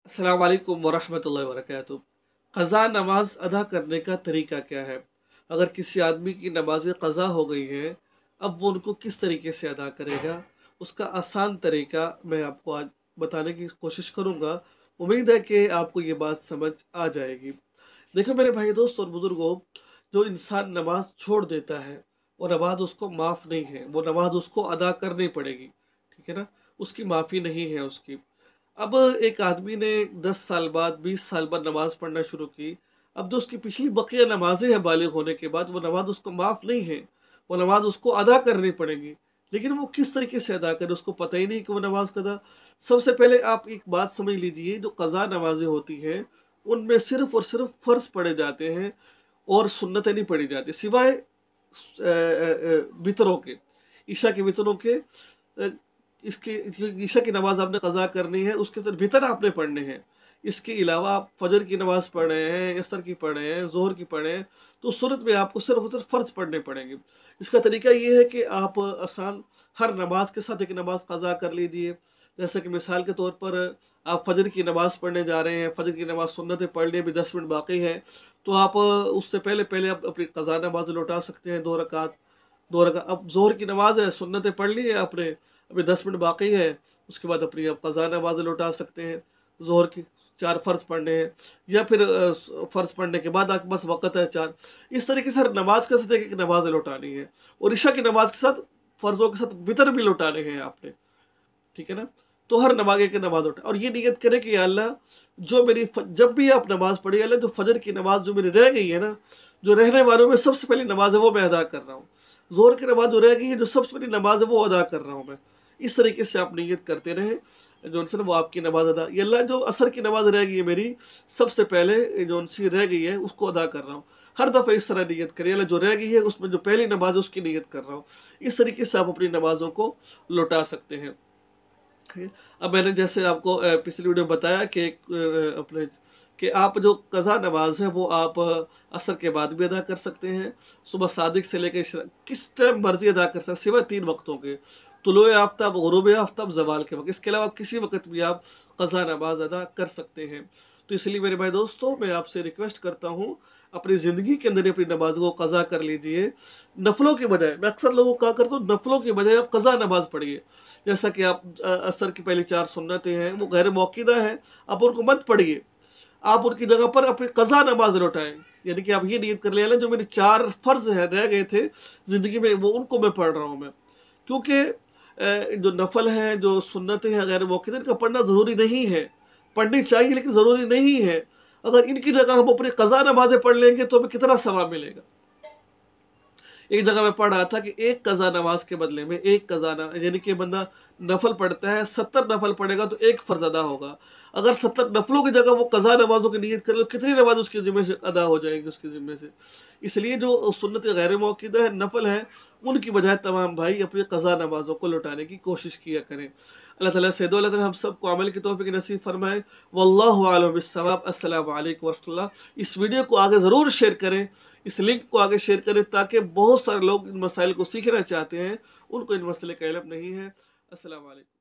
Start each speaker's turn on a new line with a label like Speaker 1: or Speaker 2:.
Speaker 1: अस्सलाम वालेकुम वरहमतुल्लाहि वबरकातुहू। क़ज़ा नमाज अदा करने का तरीका क्या है? अगर किसी आदमी की नमाज़ें क़ज़ा हो गई हैं, अब वो उनको किस तरीके से अदा करेगा, उसका आसान तरीका मैं आपको आज बताने की कोशिश करूँगा। उम्मीद है कि आपको ये बात समझ आ जाएगी। देखो मेरे भाई दोस्त और बुज़ुर्गों, जो इंसान नमाज़ छोड़ देता है, वो नमाज़ उसको माफ़ नहीं है, वो नमाज़ उसको अदा करनी पड़ेगी, ठीक है ना? उसकी माफ़ी नहीं है उसकी। अब एक आदमी ने 10 साल बाद 20 साल बाद नमाज़ पढ़ना शुरू की। अब जो उसकी पिछली बक़िया नमाज़ें हैं बालिग़ होने के बाद, वो नमाज़ उसको माफ़ नहीं है, वो नमाज़ उसको अदा करनी पड़ेगी। लेकिन वो किस तरीके से अदा करे, उसको पता ही नहीं कि वो नमाज़ कदा। सबसे पहले आप एक बात समझ लीजिए, जो क़ज़ा नमाज़ें होती हैं उनमें सिर्फ़ और सिर्फ़ फ़र्ज़ पढ़े जाते हैं और सुन्नतें नहीं पढ़ी जाती, सिवाय वितरों के, ईशा के वितरों के। इसकी ईशा की नमाज़ आपने क़ज़ा करनी है, उसके साथ वितर आपने पढ़ने हैं। इसके अलावा आप फ़जर की नमाज़ पढ़ रहे हैं, असर की पढ़ रहे हैं, ज़ोहर की पढ़ रहे हैं, तो उस सूरत में आपको सिर्फ़ और सिर्फ़ फ़र्ज़ पढ़ने पड़ेंगे। इसका तरीका ये है कि आप आसान हर नमाज के साथ एक नमाज़ क़ज़ा कर लीजिए। जैसे कि मिसाल के तौर पर आप फ़जर की नमाज़ पढ़ने जा रहे हैं, फ़जर की नमाज़ सुन्नतें पढ़ ली, अभी 10 मिनट बाकी है, तो आप उससे पहले आप अपनी क़ज़ा नमाज़ लौटा सकते हैं, 2 रकात। अब ज़ोहर की नमाज़ है, सुन्नतें पढ़ ली है आपने, अभी 10 मिनट बाकी है, उसके बाद अपनी आप क़ज़ा नमाज़ लौटा सकते हैं। ज़ोहर की 4 फ़र्ज़ पढ़ने हैं, या फिर फ़र्ज़ पढ़ने के बाद आपके पास वक़्त है 4। इस तरीके से हर नमाज के साथ एक नमाज़ लौटानी है, और ईशा की नमाज के साथ फ़र्ज़ों के साथ वितर भी लौटाने हैं आपने, ठीक है ना? तो हर नमाज एक नमाज़ लौटा, और ये नियत करें कि या अल्लाह, जो मेरी जब भी आप नमाज़ पढ़िए, अल्लाह जो फ़जर की नमाज़ जो मेरी रह गई है ना, जो रहने वालों में सबसे पहली नमाज़ है वो मैं अदा कर रहा हूँ। ज़ोहर की नमाज़ जो रह गई है, जो सबसे पहली नमाज़ है वो अदा कर रहा हूँ मैं। इस तरीके से आप नियत करते रहें, जो उनसे वो आपकी नमाज़ अदा, या अल्लाह जो असर की नमाज़ रह गई है मेरी, सबसे पहले जो उनसी रह गई है उसको अदा कर रहा हूँ। हर दफ़ा इस तरह नियत करिए, अल्लाह जो रह गई है उसमें जो पहली नमाज़ है उसकी नियत कर रहा हूँ। इस तरीके से आप अपनी नमाज़ों को लौटा सकते हैं। अब मैंने जैसे आपको पिछली वीडियो में बताया कि अपने कि आप जो क़ज़ा नमाज है वो आप असर के बाद भी अदा कर सकते हैं, सुबह सादिक से लेकर किस टाइम मर्जी अदा कर सकते हैं, सिवाय 3 वक्तों के, तुलुए आफ्ताब, गुरूब आफ्ताब, ज़वाल के वक्त। इसके अलावा किसी वक्त भी आप क़ज़ा नमाज अदा कर सकते हैं। तो इसलिए मेरे भाई दोस्तों, मैं आपसे रिक्वेस्ट करता हूँ, अपनी ज़िंदगी के अंदर अपनी नमाज को क़ज़ा कर लीजिए, नफलों के बजाय। मैं अक्सर लोगों को कहा करता हूँ, नफलों के बजाय आप क़ज़ा नमाज पढ़िए। जैसा कि आप असर की पहली 4 सुन्नतें हैं वो गैर मौक़ूदा है, आप उनको मत पढ़िए, आप उनकी जगह पर अपनी क़ज़ा नमाज लौटाएं। यानी कि आप ये नियत कर लें, जो मेरे 4 फ़र्ज़ हैं रह गए थे ज़िंदगी में, वो उनको मैं पढ़ रहा हूँ मैं। क्योंकि जो नफल हैं, जो सुन्नतें हैं गैर मौक़ूदा, इनका पढ़ना ज़रूरी नहीं है, पढ़नी चाहिए लेकिन ज़रूरी नहीं है। अगर इनकी जगह हम अपनी क़ज़ा नमाज़ें पढ़ लेंगे तो हमें कितना सवाब मिलेगा। एक जगह मैं पढ़ रहा था कि एक क़ज़ा नमाज के बदले में एक क़ज़ा नमाज, यानी कि बंदा नफल पढ़ता है, 70 नफल पढ़ेगा तो एक फ़र्ज़ अदा होगा। अगर 70 नफलों की जगह वो क़ज़ा नमाज़ों की नियत करे तो कितनी नमाज उसके ज़िम्मे से अदा हो जाएगी उसके ज़िम्मे से। इसलिए जो सुन्नत गैर मौक़ूदा है, नफल है, उनकी बजाय तमाम भाई अपनी क़ज़ा नमाज़ों को लौटाने की कोशिश किया करें। अल्लाह ताला से दुआ, अल्लाह ताला हम सबको अमल की तौफ़ीक़ नसीब फरमाए। वल्लाहु अअलम बिस्सवाब। अस्सलामु अलैकुम व रहमतुल्लाह। इस वीडियो को आगे ज़रूर शेयर करें, इस लिंक को आगे शेयर करें, ताकि बहुत सारे लोग इन मसाइल को सीखना चाहते हैं, उनको इन मसले का इल्म नहीं है। अस्सलामु अलैकुम।